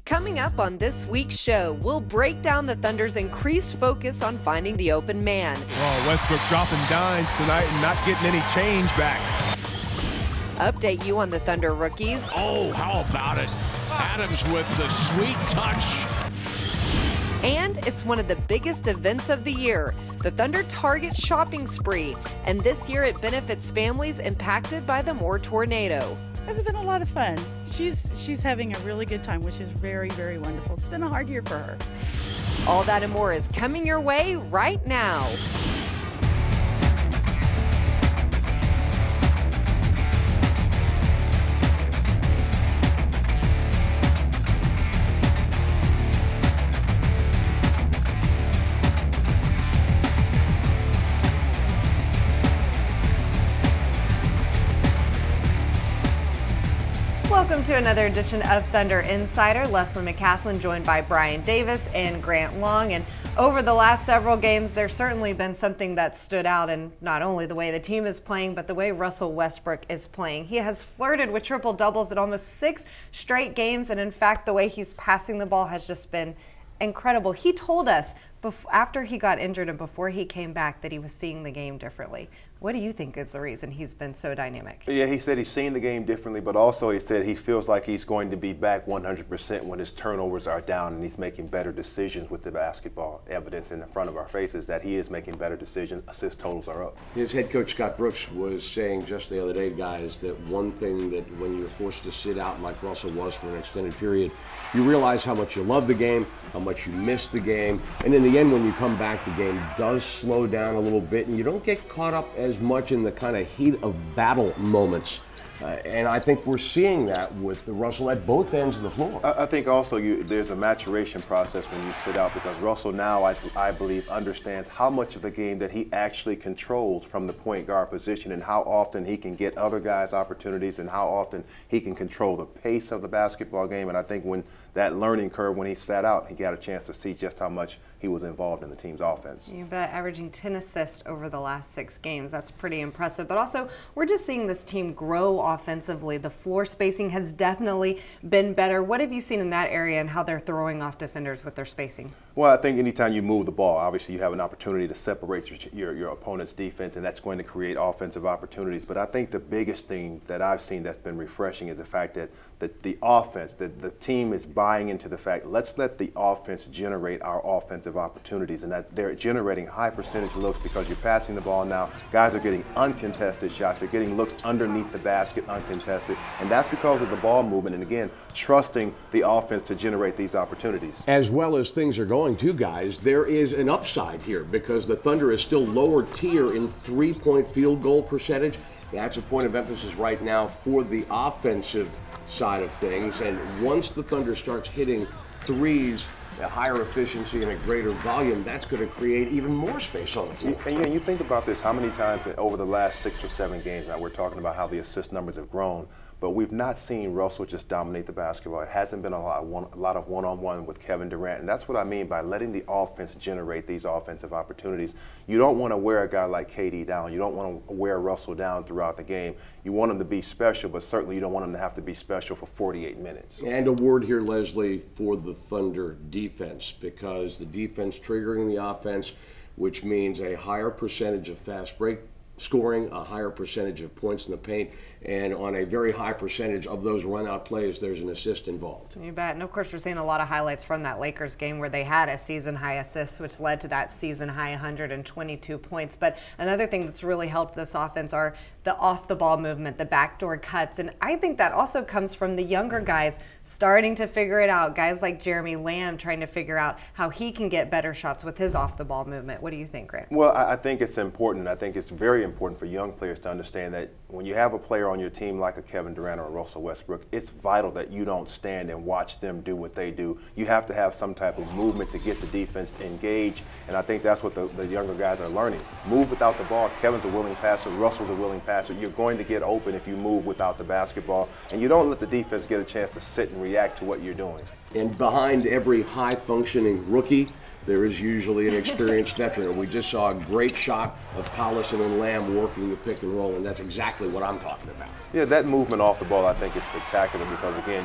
Coming up on this week's show, we'll break down the Thunder's increased focus on finding the open man. Oh, Westbrook dropping dimes tonight and not getting any change back. Update you on the Thunder rookies. Oh, how about it? Adams with the sweet touch. And it's one of the biggest events of the year, the Thunder Target shopping spree. And this year it benefits families impacted by the Moore tornado. It's been a lot of fun. She's having a really good time, which is very, very wonderful. It's been a hard year for her. All that and more is coming your way right now. Welcome to another edition of Thunder Insider. Leslie McCaslin joined by Brian Davis and Grant Long. And over the last several games, there's certainly been something that stood out in not only the way the team is playing, but the way Russell Westbrook is playing. He has flirted with triple doubles in almost 6 straight games. And in fact, the way he's passing the ball has just been incredible. He told us after he got injured and before he came back that he was seeing the game differently. What do you think is the reason he's been so dynamic? Yeah, he said he's seen the game differently, but also he said he feels like he's going to be back 100% when his turnovers are down and he's making better decisions with the basketball. Evidence in front of our faces that he is making better decisions. Assist totals are up. His head coach, Scott Brooks, was saying just the other day, guys, that one thing that when you're forced to sit out like Russell was for an extended period, you realize how much you love the game, how much you miss the game, and in the end, when you come back, the game does slow down a little bit, and you don't get caught up as much in the kind of heat of battle moments. And I think we're seeing that with Russell at both ends of the floor. I think also there's a maturation process when you sit out because Russell now, I believe, understands how much of the game that he actually controls from the point guard position and how often he can get other guys opportunities and how often he can control the pace of the basketball game. And I think when that learning curve, when he sat out, he got a chance to see just how much he was involved in the team's offense. You bet, averaging 10 assists over the last 6 games. That's pretty impressive. But also, we're just seeing this team grow offensively. The floor spacing has definitely been better. What have you seen in that area and how they're throwing off defenders with their spacing? Well, I think anytime you move the ball, obviously you have an opportunity to separate your opponent's defense, and that's going to create offensive opportunities. But I think the biggest thing that I've seen that's been refreshing is the fact that the offense, the team is buying into the fact, let's let the offense generate our offensive opportunities, and that they're generating high percentage looks because you're passing the ball now. Guys are getting uncontested shots. They're getting looks underneath the basket uncontested, and that's because of the ball movement and, again, trusting the offense to generate these opportunities. As well as things are going to, guys, there is an upside here because the Thunder is still lower tier in three-point field goal percentage. That's a point of emphasis right now for the offensive side of things, and once the Thunder starts hitting threes at higher efficiency and a greater volume, that's going to create even more space on the floor. And you think about this, how many times over the last 6 or 7 games now we're talking about how the assist numbers have grown, but we've not seen Russell just dominate the basketball. It hasn't been a lot of one-on-one with Kevin Durant, and that's what I mean by letting the offense generate these offensive opportunities. You don't want to wear a guy like KD down. You don't want to wear Russell down throughout the game. You want him to be special, but certainly you don't want him to have to be special for 48 minutes. And a word here, Leslie, for the Thunder defense, because the defense triggering the offense, which means a higher percentage of fast break scoring, a higher percentage of points in the paint, and on a very high percentage of those run-out plays, there's an assist involved. You bet. And, of course, we're seeing a lot of highlights from that Lakers game where they had a season-high assist, which led to that season-high 122 points. But another thing that's really helped this offense are the off-the-ball movement, the backdoor cuts. And I think that also comes from the younger guys starting to figure it out. Guys like Jeremy Lamb trying to figure out how he can get better shots with his off-the-ball movement. What do you think, Grant? Well, I think it's important. I think it's very important for young players to understand that when you have a player on your team like a Kevin Durant or a Russell Westbrook, it's vital that you don't stand and watch them do what they do. You have to have some type of movement to get the defense engaged, and I think that's what the younger guys are learning. Move without the ball. Kevin's a willing passer. Russell's a willing passer. You're going to get open if you move without the basketball, and you don't let the defense get a chance to sit and react to what you're doing. And behind every high-functioning rookie, there is usually an experienced veteran. And we just saw a great shot of Collison and Lamb working the pick and roll, and that's exactly what I'm talking about. Yeah, that movement off the ball I think is spectacular because, again,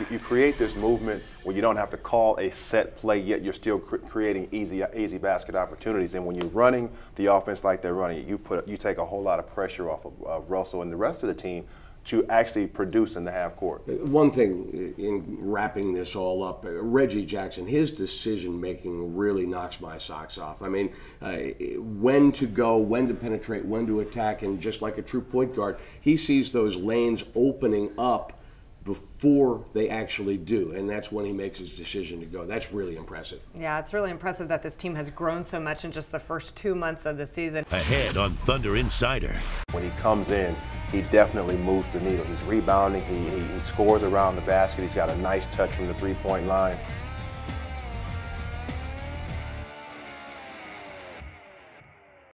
you create this movement where you don't have to call a set play, yet you're still creating easy basket opportunities. And when you're running the offense like they're running, you take a whole lot of pressure off of Russell and the rest of the team to actually produce in the half court. One thing in wrapping this all up, Reggie Jackson, his decision making really knocks my socks off. I mean, when to go, when to penetrate, when to attack, and just like a true point guard, he sees those lanes opening up before they actually do, and that's when he makes his decision to go. That's really impressive. Yeah, it's really impressive that this team has grown so much in just the first 2 months of the season. Ahead on Thunder Insider. When he comes in, he definitely moves the needle. He's rebounding, he scores around the basket, he's got a nice touch from the three-point line.